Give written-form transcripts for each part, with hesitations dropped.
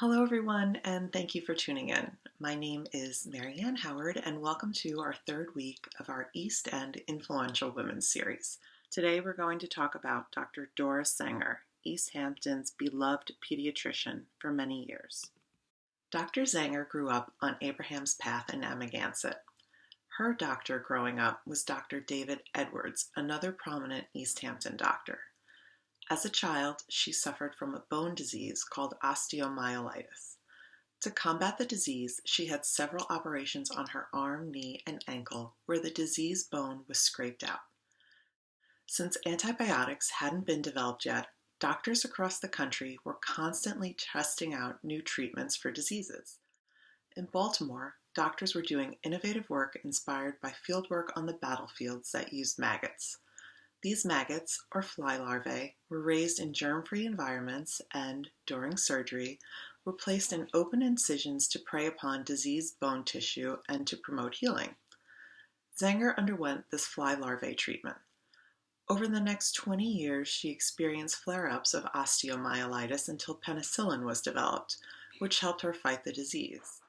Hello, everyone, and thank you for tuning in. My name is Marianne Howard, and welcome to our third week of our East End Influential Women series. Today, we're going to talk about Dr. Doris Zenger, East Hampton's beloved pediatrician for many years. Dr. Zenger grew up on Abraham's Path in Amagansett. Her doctor growing up was Dr. David Edwards, another prominent East Hampton doctor. As a child, she suffered from a bone disease called osteomyelitis. To combat the disease, she had several operations on her arm, knee, and ankle where the diseased bone was scraped out. Since antibiotics hadn't been developed yet, doctors across the country were constantly testing out new treatments for diseases. In Baltimore, doctors were doing innovative work inspired by fieldwork on the battlefields that used maggots. These maggots, or fly larvae, were raised in germ-free environments and, during surgery, were placed in open incisions to prey upon diseased bone tissue and to promote healing. Zenger underwent this fly larvae treatment. Over the next 20 years, she experienced flare-ups of osteomyelitis until penicillin was developed, which helped her fight the disease.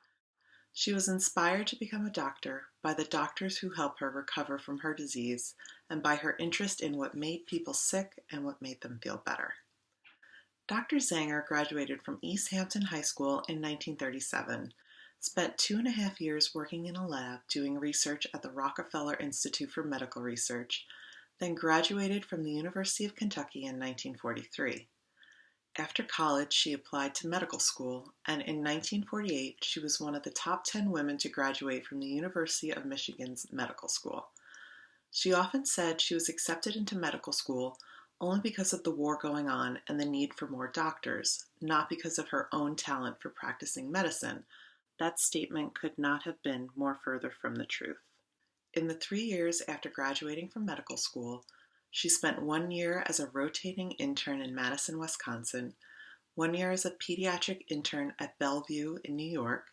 She was inspired to become a doctor by the doctors who helped her recover from her disease and by her interest in what made people sick and what made them feel better. Dr. Zenger graduated from East Hampton High School in 1937, spent 2.5 years working in a lab doing research at the Rockefeller Institute for Medical Research, then graduated from the University of Kentucky in 1943. After college, she applied to medical school, and in 1948, she was one of the top 10 women to graduate from the University of Michigan's medical school. She often said she was accepted into medical school only because of the war going on and the need for more doctors, not because of her own talent for practicing medicine. That statement could not have been more further from the truth. In the 3 years after graduating from medical school, she spent 1 year as a rotating intern in Madison, Wisconsin, 1 year as a pediatric intern at Bellevue in New York,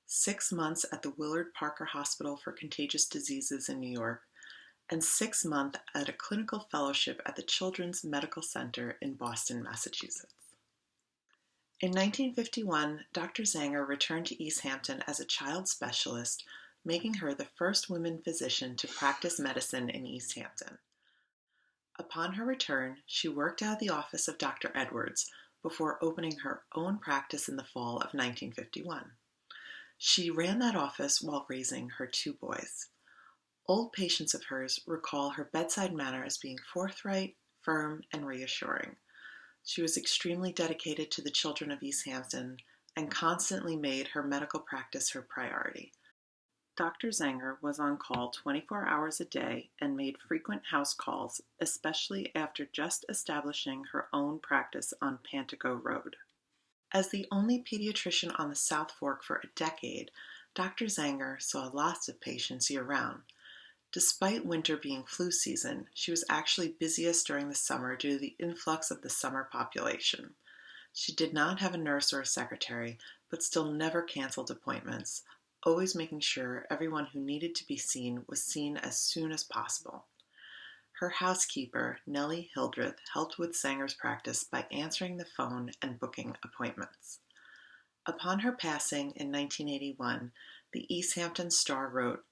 6 months at the Willard Parker Hospital for Contagious Diseases in New York, and 6 months at a clinical fellowship at the Children's Medical Center in Boston, Massachusetts. In 1951, Dr. Zenger returned to East Hampton as a child specialist, making her the first woman physician to practice medicine in East Hampton. Upon her return, she worked out of the office of Dr. Edwards before opening her own practice in the fall of 1951. She ran that office while raising her 2 boys. Old patients of hers recall her bedside manner as being forthright, firm, and reassuring. She was extremely dedicated to the children of East Hampton and constantly made her medical practice her priority. Dr. Zenger was on call 24 hours a day and made frequent house calls, especially after just establishing her own practice on Pantico Road. As the only pediatrician on the South Fork for a decade, Dr. Zenger saw lots of patients year-round. Despite winter being flu season, she was actually busiest during the summer due to the influx of the summer population. She did not have a nurse or a secretary, but still never canceled appointments, always making sure everyone who needed to be seen was seen as soon as possible. Her housekeeper, Nellie Hildreth, helped with Zenger's practice by answering the phone and booking appointments. Upon her passing in 1981, the East Hampton Star wrote,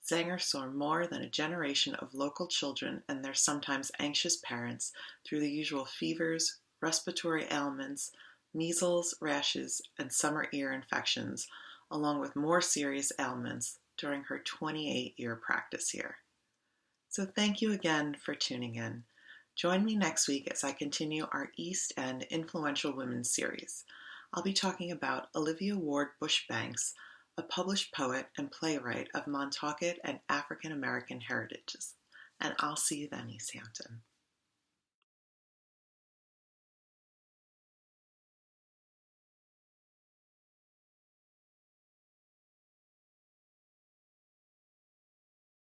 "Zenger saw more than a generation of local children and their sometimes anxious parents through the usual fevers, respiratory ailments, measles, rashes, and summer ear infections, along with more serious ailments during her 28-year practice here." So thank you again for tuning in. Join me next week as I continue our East End Influential Women series. I'll be talking about Olivia Ward Bushbanks, a published poet and playwright of Montaukett and African American heritages. And I'll see you then, East Hampton.